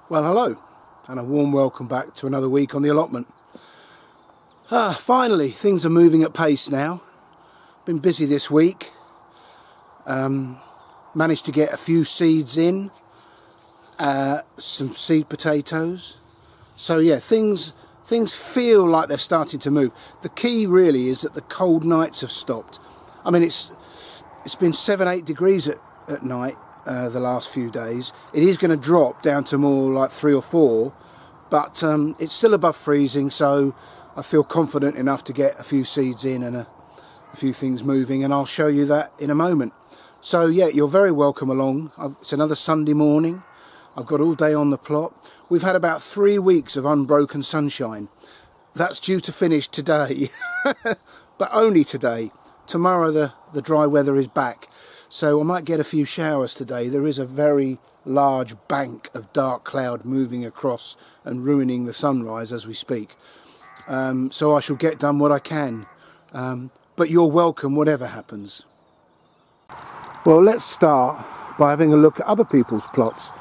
Well, hello, and a warm welcome back to another week on the allotment. Finally, things are moving at pace now. Been busy this week. Managed to get a few seeds in, some seed potatoes. So yeah, things feel like they're starting to move. The key really is that the cold nights have stopped. I mean, it's been 7-8 degrees at night the last few days. It is going to drop down to more like 3 or 4, but it's still above freezing, so I feel confident enough to get a few seeds in and a few things moving, and I'll show you that in a moment. So yeah, you're very welcome along. It's another Sunday morning. I've got all day on the plot. We've had about 3 weeks of unbroken sunshine. That's due to finish today, but only today. Tomorrow the dry weather is back, so I might get a few showers today. There is a very large bank of dark cloud moving across and ruining the sunrise as we speak. So I shall get done what I can. But you're welcome whatever happens. Well, let's start by having a look at other people's plots.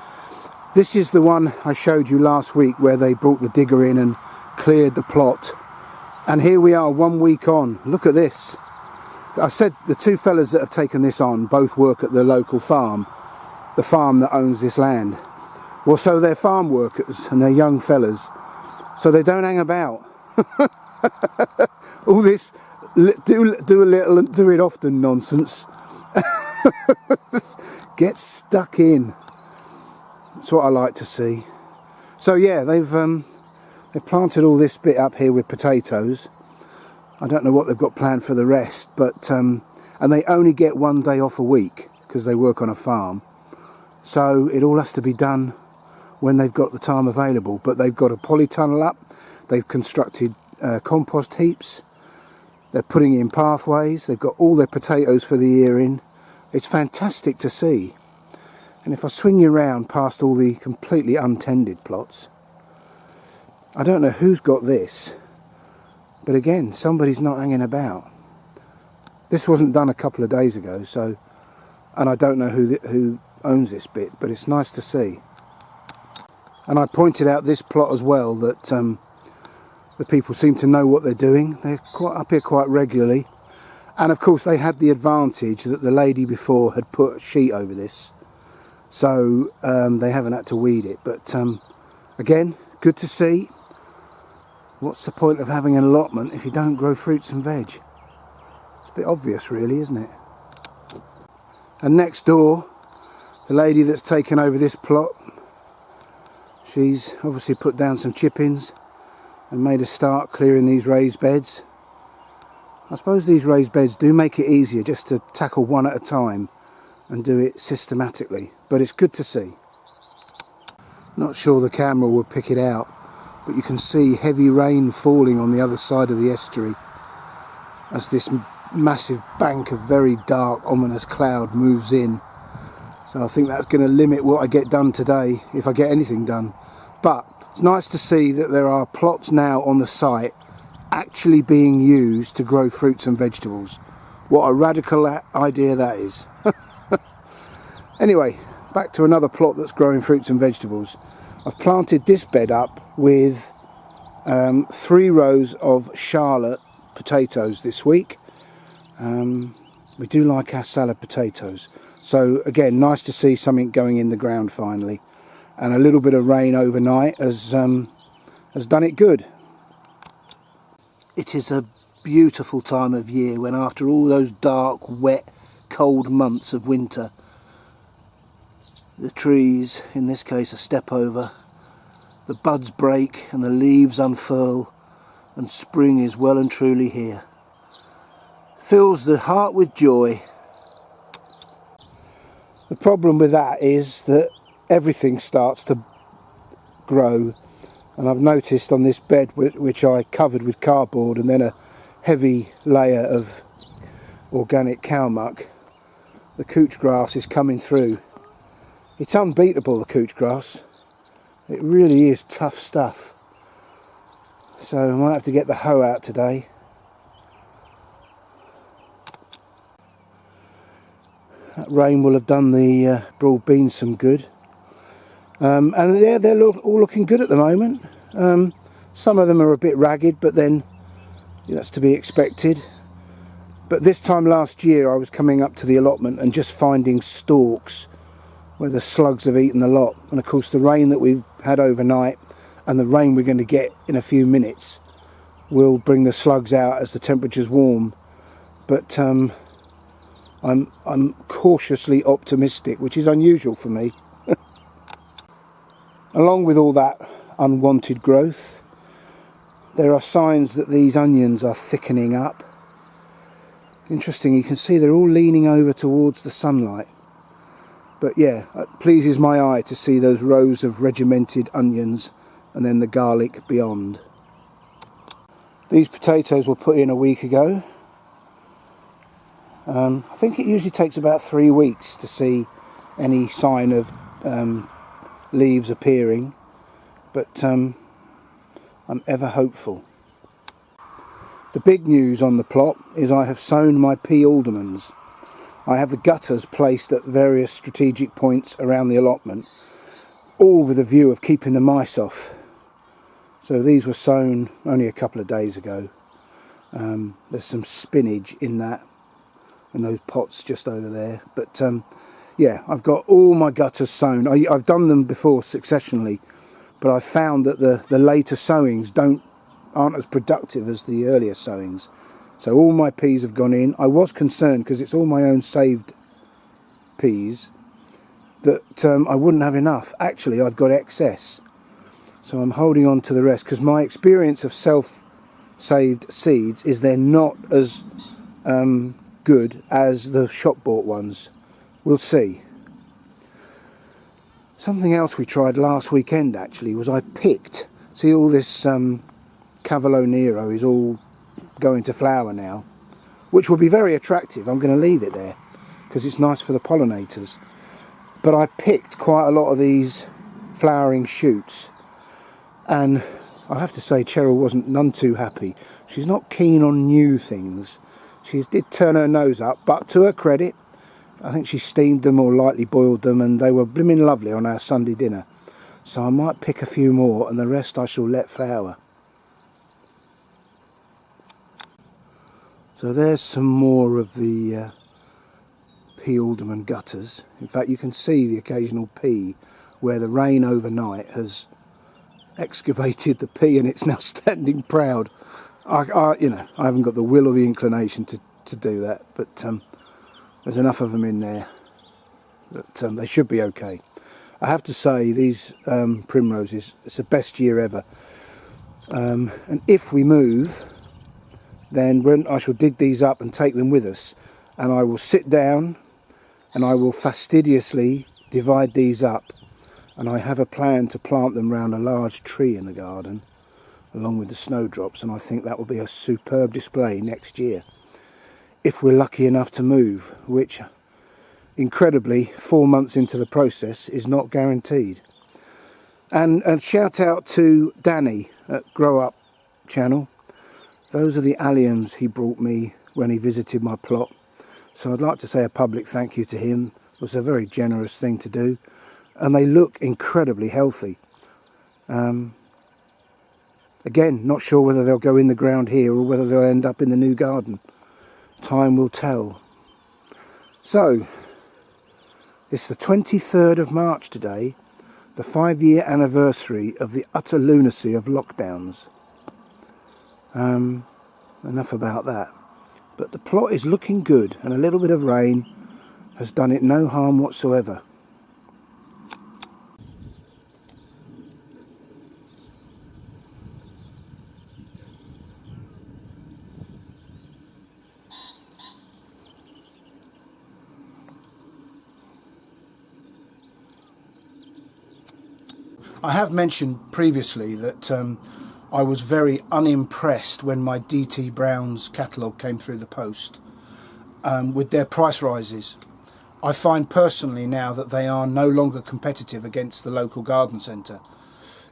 This is the one I showed you last week where they brought the digger in and cleared the plot. And here we are 1 week on. Look at this. I said the two fellas that have taken this on both work at the local farm, the farm that owns this land. Well, so they're farm workers and they're young fellas, so they don't hang about. All this do a little and do it often nonsense gets stuck in. That's what I like to see. So yeah, they've planted all this bit up here with potatoes. I don't know what they've got planned for the rest, but and they only get 1 day off a week because they work on a farm, so it all has to be done when they've got the time available. But they've got a polytunnel up, they've constructed compost heaps, they're putting in pathways, they've got all their potatoes for the year in. It's fantastic to see. And if I swing you around past all the completely untended plots, I don't know who's got this, but again, somebody's not hanging about. This wasn't done a couple of days ago, so, and I don't know who owns this bit, but it's nice to see. And I pointed out this plot as well, that the people seem to know what they're doing. They're quite up here quite regularly, and of course they had the advantage that the lady before had put a sheet over this, so they haven't had to weed it. But again, good to see. What's the point of having an allotment if you don't grow fruits and veg? It's a bit obvious really, isn't it? And next door, the lady that's taken over this plot, she's obviously put down some chippings and made a start clearing these raised beds. I suppose these raised beds do make it easier just to tackle one at a time and do it systematically, but it's good to see. Not sure the camera will pick it out, but you can see heavy rain falling on the other side of the estuary as this massive bank of very dark, ominous cloud moves in. So I think that's going to limit what I get done today, if I get anything done. But it's nice to see that there are plots now on the site actually being used to grow fruits and vegetables. What a radical idea that is. Anyway, back to another plot that's growing fruits and vegetables. I've planted this bed up with 3 rows of Charlotte potatoes this week. We do like our salad potatoes. So again, nice to see something going in the ground finally. And a little bit of rain overnight has done it good. It is a beautiful time of year when, after all those dark, wet, cold months of winter, the trees, in this case a step over, the buds break and the leaves unfurl, and spring is well and truly here. Fills the heart with joy. The problem with that is that everything starts to grow, and I've noticed on this bed, which I covered with cardboard and then a heavy layer of organic cow muck, the couch grass is coming through. It's unbeatable, the couch grass. It really is tough stuff. So I might have to get the hoe out today. That rain will have done the broad beans some good. And yeah, they're all looking good at the moment. Some of them are a bit ragged, but then that's to be expected. But this time last year I was coming up to the allotment and just finding stalks where the slugs have eaten the lot. And of course the rain that we've had overnight and the rain we're going to get in a few minutes will bring the slugs out as the temperature's warm. But I'm cautiously optimistic, which is unusual for me. Along with all that unwanted growth, there are signs that these onions are thickening up. Interesting, you can see they're all leaning over towards the sunlight. But yeah, it pleases my eye to see those rows of regimented onions and then the garlic beyond. These potatoes were put in a week ago. I think it usually takes about 3 weeks to see any sign of leaves appearing, but I'm ever hopeful. The big news on the plot is I have sown my pea aldermans. I have the gutters placed at various strategic points around the allotment, all with a view of keeping the mice off. So these were sown only a couple of days ago. There's some spinach in that, and those pots just over there. But yeah, I've got all my gutters sown. I've done them before successionally, but I've found that the later sowings aren't as productive as the earlier sowings. So all my peas have gone in. I was concerned because it's all my own saved peas that I wouldn't have enough. Actually, I've got excess. So I'm holding on to the rest because my experience of self-saved seeds is they're not as good as the shop-bought ones. We'll see. Something else we tried last weekend actually was I picked, see all this Cavolo Nero is all going to flower now, which will be very attractive. I'm going to leave it there because it's nice for the pollinators. But I picked quite a lot of these flowering shoots, and I have to say Cheryl wasn't none too happy. She's not keen on new things. She did turn her nose up, but to her credit, I think she steamed them or lightly boiled them, and they were blooming lovely on our Sunday dinner. So I might pick a few more, and the rest I shall let flower. So there's some more of the pea alderman gutters. In fact, you can see the occasional pea where the rain overnight has excavated the pea and it's now standing proud. I haven't got the will or the inclination to do that, but there's enough of them in there that they should be okay. I have to say these primroses, it's the best year ever. And if we move, then when I shall dig these up and take them with us, and I will sit down and I will fastidiously divide these up, and I have a plan to plant them round a large tree in the garden along with the snowdrops, and I think that will be a superb display next year if we're lucky enough to move, which incredibly 4 months into the process is not guaranteed. And shout out to Danny at Grow Up channel. Those are the alliums he brought me when he visited my plot. So I'd like to say a public thank you to him. It was a very generous thing to do. And they look incredibly healthy. Again, not sure whether they'll go in the ground here or whether they'll end up in the new garden. Time will tell. So, it's the 23rd of March today, the 5-year anniversary of the utter lunacy of lockdowns. Enough about that. But the plot is looking good, and a little bit of rain has done it no harm whatsoever. I have mentioned previously that I was very unimpressed when my DT Brown's catalogue came through the post with their price rises. I find personally now that they are no longer competitive against the local garden centre.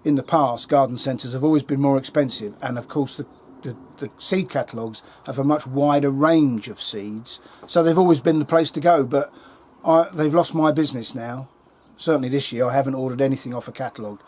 In the past, garden centres have always been more expensive, and of course the seed catalogues have a much wider range of seeds, so they've always been the place to go. But they've lost my business now. certainly this year I haven't ordered anything off a catalogue.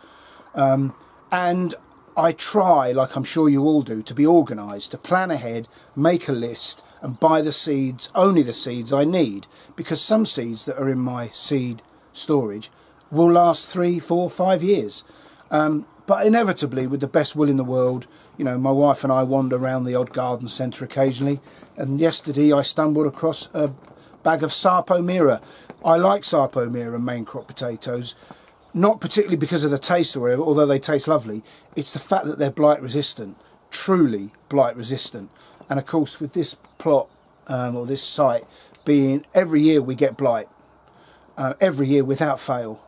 And I try, like I'm sure you all do, to be organised, to plan ahead, make a list and buy the seeds, only the seeds I need, because some seeds that are in my seed storage will last 3, 4, 5 years. But inevitably, with the best will in the world, you know, my wife and I wander around the odd garden centre occasionally, and yesterday I stumbled across a bag of Sarpomira. I like Sarpomira main crop potatoes, not particularly because of the taste or whatever, although they taste lovely. It's the fact that they're blight resistant, truly blight resistant. And of course, with this plot or this site being, every year we get blight, every year without fail.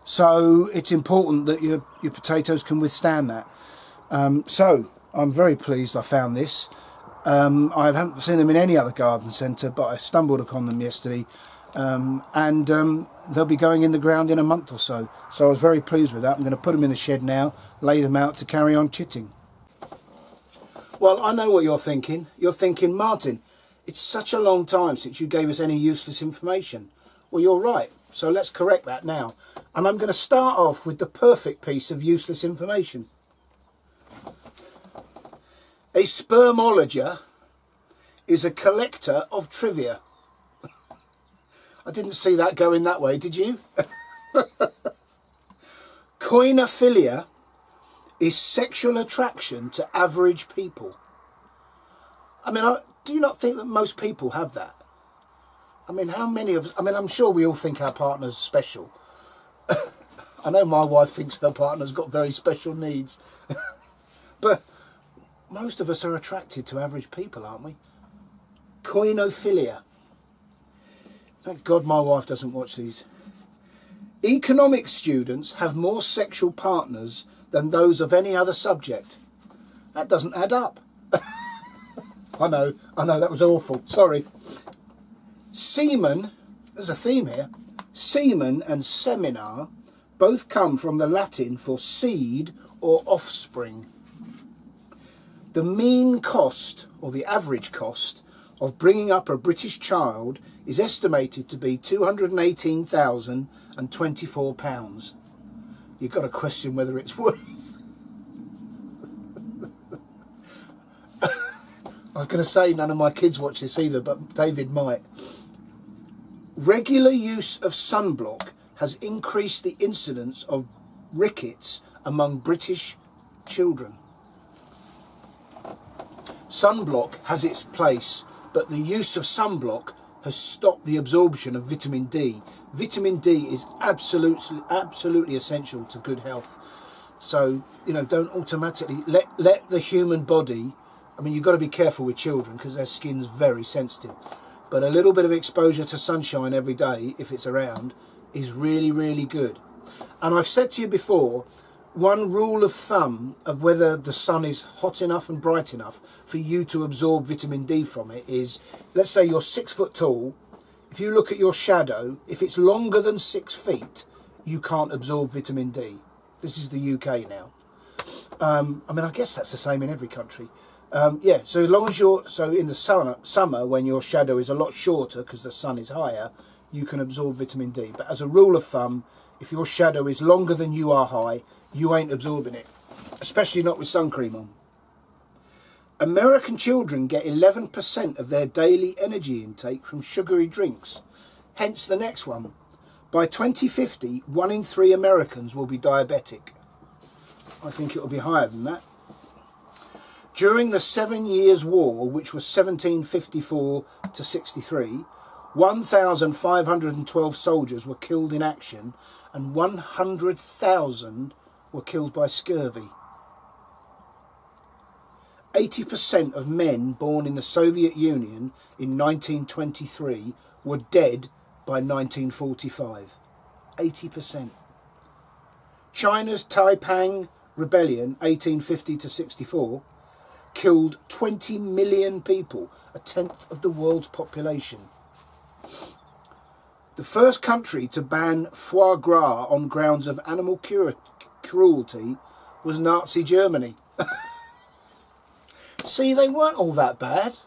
So it's important that your potatoes can withstand that. So I'm very pleased I found this. I haven't seen them in any other garden centre, but I stumbled upon them yesterday, and they'll be going in the ground in a month or so. So I was very pleased with that. I'm going to put them in the shed now, lay them out to carry on chitting. Well, I know what you're thinking. You're thinking, Martin, it's such a long time since you gave us any useless information. Well, you're right. So let's correct that now. And I'm going to start off with the perfect piece of useless information. A spermologer is a collector of trivia. I didn't see that going that way, did you? Coinophilia is sexual attraction to average people. I mean, do you not think that most people have that? I mean, how many of us, I mean, I'm sure we all think our partner's special. I know my wife thinks her partner's got very special needs. But most of us are attracted to average people, aren't we? Coinophilia. Thank God my wife doesn't watch these. Economics students have more sexual partners than those of any other subject. That doesn't add up. I know, that was awful. Sorry. Semen, there's a theme here. Semen and seminar both come from the Latin for seed or offspring. The mean cost, or the average cost, of bringing up a British child is estimated to be £218,024. You've got to question whether it's worth. I was going to say none of my kids watch this either, but David might. Regular use of sunblock has increased the incidence of rickets among British children. Sunblock has its place, but the use of sunblock has stopped the absorption of vitamin D. Vitamin D is absolutely essential to good health. So, you know, don't automatically let the human body, I mean, you've got to be careful with children because their skin's very sensitive. But a little bit of exposure to sunshine every day, if it's around, is really, really good. And I've said to you before, one rule of thumb of whether the sun is hot enough and bright enough for you to absorb vitamin D from it is, let's say you're 6 foot tall. If you look at your shadow, if it's longer than 6 feet, you can't absorb vitamin D. This is the UK now. I mean, I guess that's the same in every country. Yeah, so as long as so in the summer when your shadow is a lot shorter because the sun is higher, you can absorb vitamin D. But as a rule of thumb, if your shadow is longer than you are high, you ain't absorbing it, especially not with sun cream on. American children get 11% of their daily energy intake from sugary drinks. Hence the next one. By 2050, 1 in 3 Americans will be diabetic. I think it will be higher than that. During the 7 Years' War, which was 1754 to 63, 1,512 soldiers were killed in action and 100,000 were killed by scurvy. 80% of men born in the Soviet Union in 1923 were dead by 1945. 80%. China's Taiping Rebellion, 1850 to 64, killed 20 million people, a tenth of the world's population. The first country to ban foie gras on grounds of animal cruelty was Nazi Germany. See, they weren't all that bad.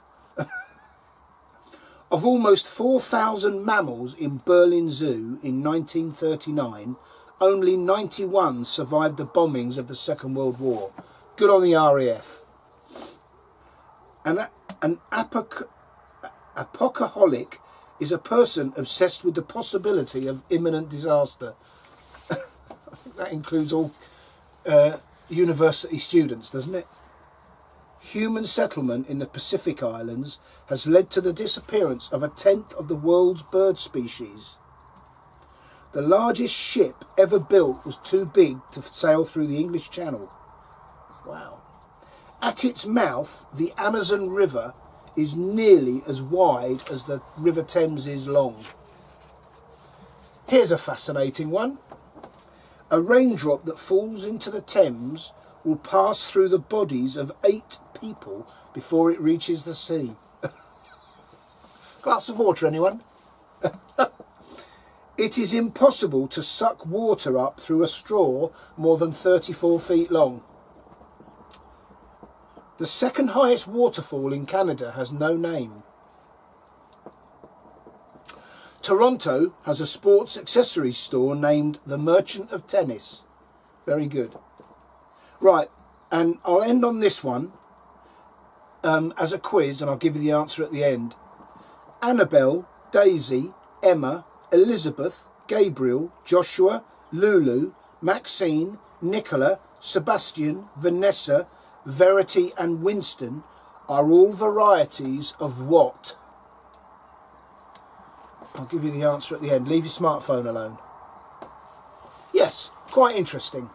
Of almost 4,000 mammals in Berlin Zoo in 1939, only 91 survived the bombings of the Second World War. Good on the RAF. An apocalyptic is a person obsessed with the possibility of imminent disaster. That includes all university students, doesn't it? Human settlement in the Pacific Islands has led to the disappearance of 1/10 of the world's bird species. The largest ship ever built was too big to sail through the English Channel. Wow. At its mouth, the Amazon River is nearly as wide as the River Thames is long. Here's a fascinating one. A raindrop that falls into the Thames will pass through the bodies of 8 people before it reaches the sea. Glass of water, anyone? It is impossible to suck water up through a straw more than 34 feet long. The second highest waterfall in Canada has no name. Toronto has a sports accessories store named the Merchant of Tennis. Very good. Right, and I'll end on this one as a quiz, and I'll give you the answer at the end. Annabelle, Daisy, Emma, Elizabeth, Gabriel, Joshua, Lulu, Maxine, Nicola, Sebastian, Vanessa, Verity and Winston are all varieties of what? I'll give you the answer at the end. Leave your smartphone alone. Yes, quite interesting.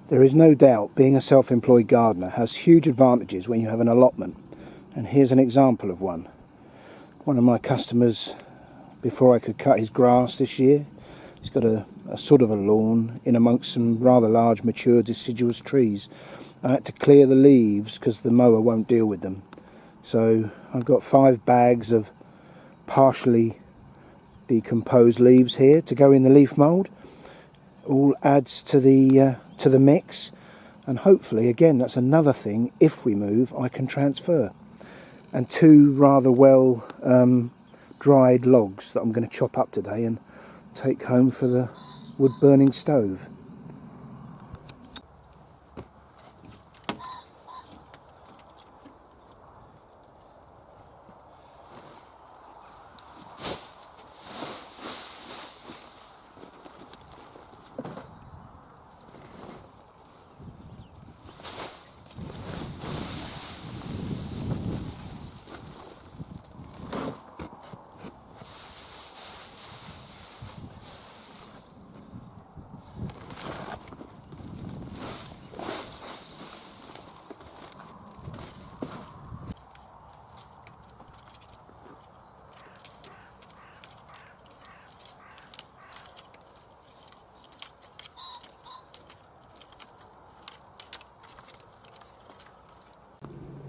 There is no doubt being a self-employed gardener has huge advantages when you have an allotment. And here's an example of one. One of my customers, before I could cut his grass this year, he's got a sort of a lawn in amongst some rather large mature deciduous trees. I had to clear the leaves because the mower won't deal with them. So I've got 5 bags of partially decomposed leaves here to go in the leaf mould. All adds to the mix, and hopefully, again, that's another thing, if we move, I can transfer. And 2 rather well dried logs that I'm going to chop up today and take home for the wood burning stove.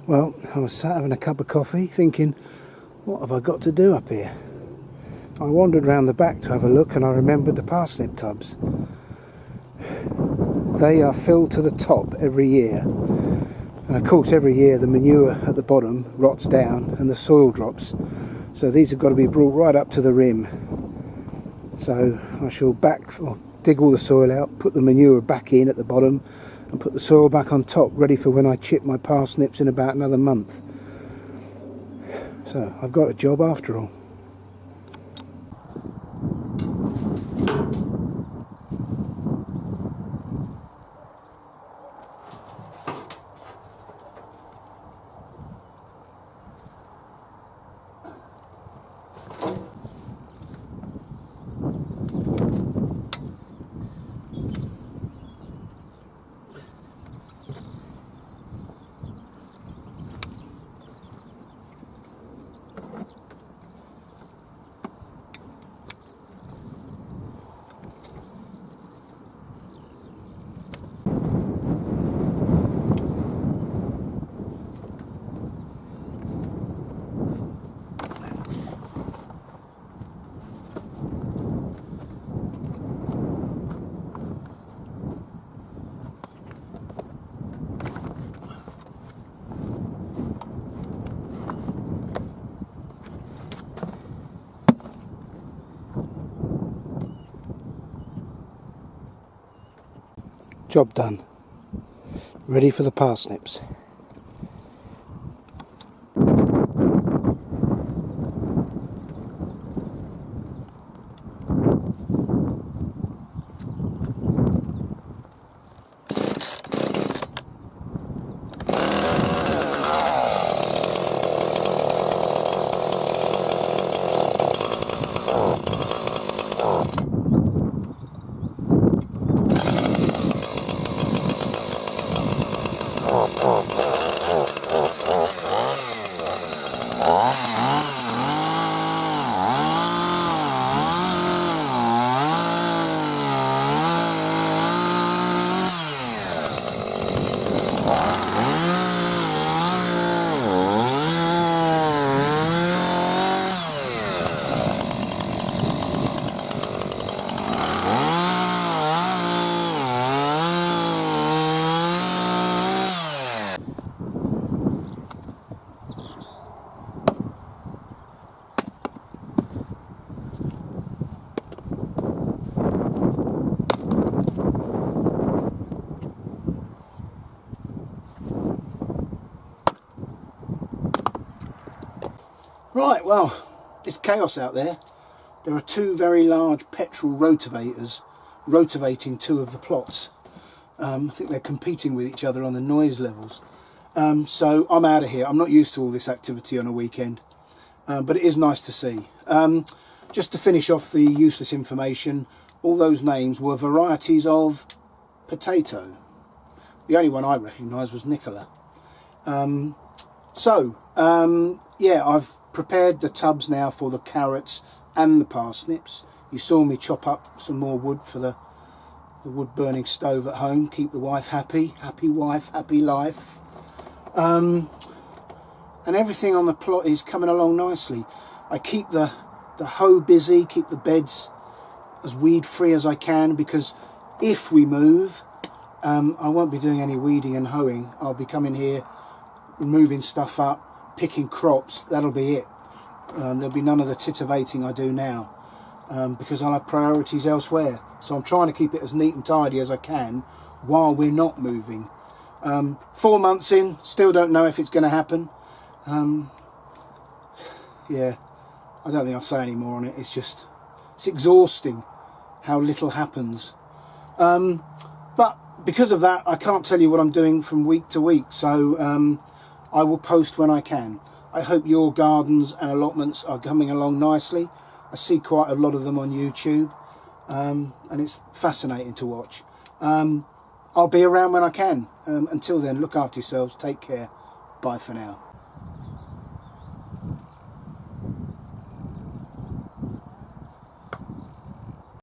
Well, I was sat having a cup of coffee thinking, what have I got to do up here? I wandered round the back to have a look and I remembered the parsnip tubs. They are filled to the top every year. And of course every year the manure at the bottom rots down and the soil drops. So these have got to be brought right up to the rim. So I shall dig all the soil out, put the manure back in at the bottom, and put the soil back on top, ready for when I chip my parsnips in about another month. So I've got a job after all. Job done. Ready for the parsnips. Right, well, it's chaos out there. There are two very large petrol rotavators rotating two of the plots. I think they're competing with each other on the noise levels. So I'm out of here. I'm not used to all this activity on a weekend, but it is nice to see. Just to finish off the useless information, all those names were varieties of potato. The only one I recognised was Nicola. Yeah, I've prepared the tubs now for the carrots and the parsnips. You saw me chop up some more wood for the wood burning stove at home. Keep the wife happy. Happy wife, happy life. And everything on the plot is coming along nicely. I keep the hoe busy, keep the beds as weed free as I can, because if we move, I won't be doing any weeding and hoeing. I'll be coming here, moving stuff up, picking crops. That'll be it. There'll be none of the titivating I do now, because I'll have priorities elsewhere. So I'm trying to keep it as neat and tidy as I can while we're not moving. 4 months in, still don't know if it's going to happen. Yeah, I don't think I'll say any more on it. It's exhausting how little happens. But because of that, I can't tell you what I'm doing from week to week. So I will post when I can. I hope your gardens and allotments are coming along nicely. I see quite a lot of them on YouTube, and it's fascinating to watch. I'll be around when I can. Until then, look after yourselves, take care, bye for now.